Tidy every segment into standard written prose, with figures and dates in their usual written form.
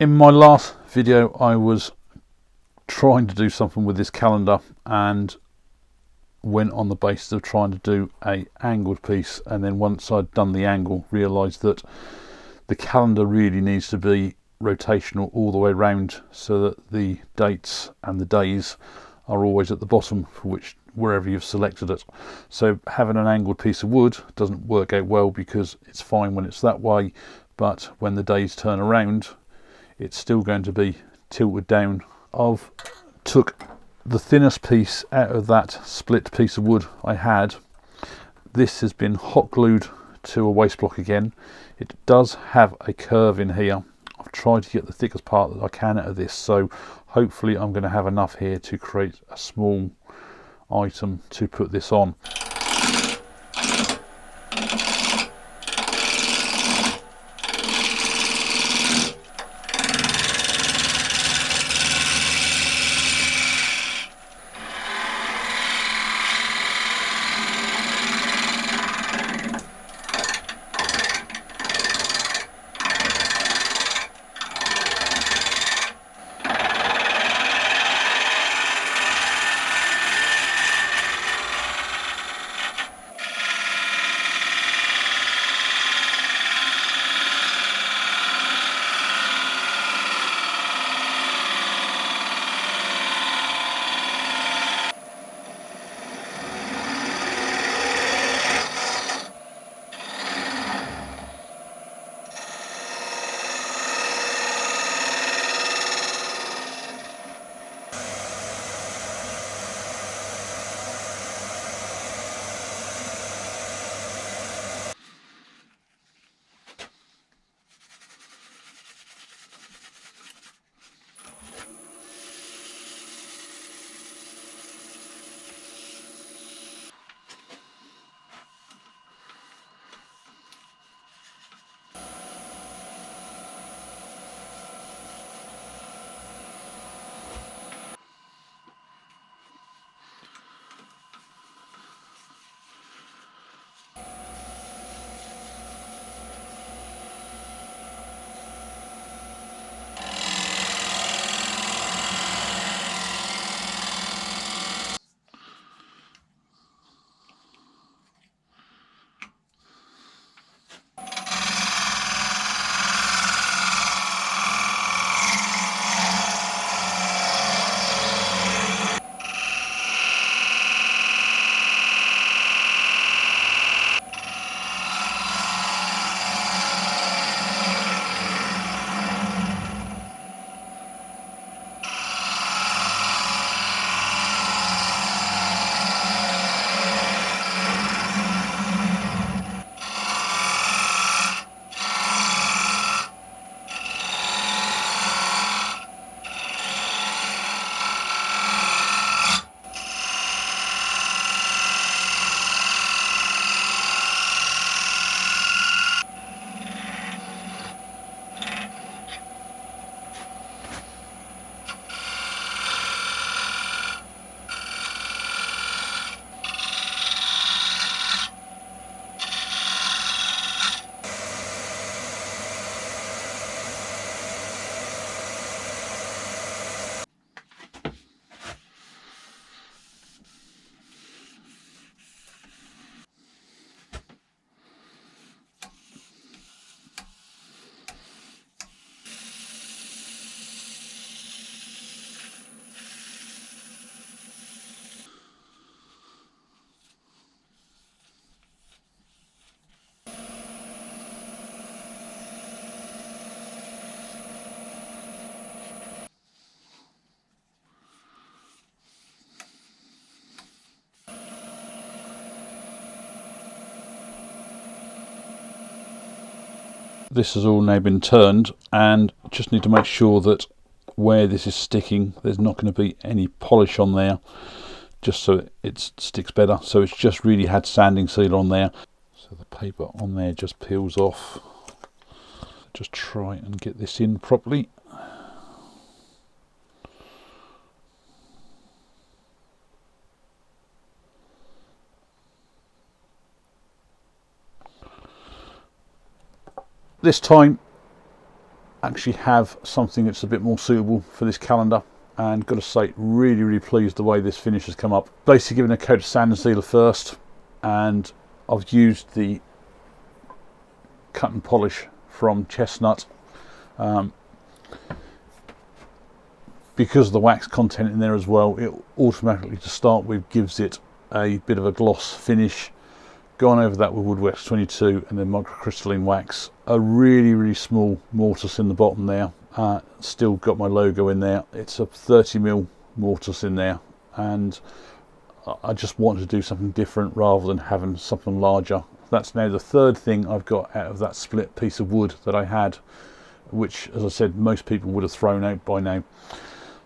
In my last video I was trying to do something with this calendar and went on the basis of trying to do a angled piece, and then once I'd done the angle realised that the calendar really needs to be rotational all the way around so that the dates and the days are always at the bottom for wherever you've selected it. So having an angled piece of wood doesn't work out well because it's fine when it's that way, but when the days turn around it's still going to be tilted down. I've took the thinnest piece out of that split piece of wood I had. This has been hot glued to a waste block again. It does have a curve in here. I've tried to get the thickest part that I can out of this, so hopefully I'm going to have enough here to create a small item to put this on. This has all now been turned, and just need to make sure that where this is sticking there's not going to be any polish on there, just so it sticks better. So it's just really had sanding seal on there, so the paper on there just peels off. Just try and get this in properly. This time actually have something that's a bit more suitable for this calendar, and got to say, really pleased the way this finish has come up. Basically given a coat of sand and sealer first, and I've used the cut and polish from Chestnut. Because of the wax content in there as well, it automatically, to start with, gives it a bit of a gloss finish. Gone over that with Woodworks 22 and then microcrystalline wax. A really small mortise in the bottom there. Still got my logo in there. It's a 30mm mortise in there, and I just wanted to do something different rather than having something larger. That's now the third thing I've got out of that split piece of wood that I had, which, as I said, most people would have thrown out by now.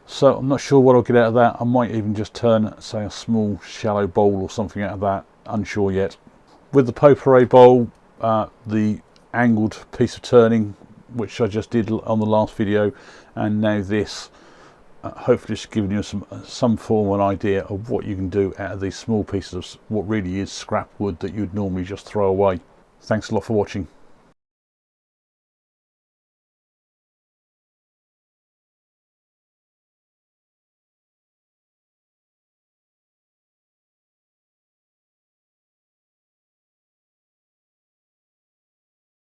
So I'm not sure what I'll get out of that. I might even just turn, say, a small shallow bowl or something out of that. Unsure yet. With the potpourri bowl, the angled piece of turning, which I just did on the last video, and now this, hopefully just giving you some form of an idea of what you can do out of these small pieces of what really is scrap wood that you'd normally just throw away. Thanks a lot for watching.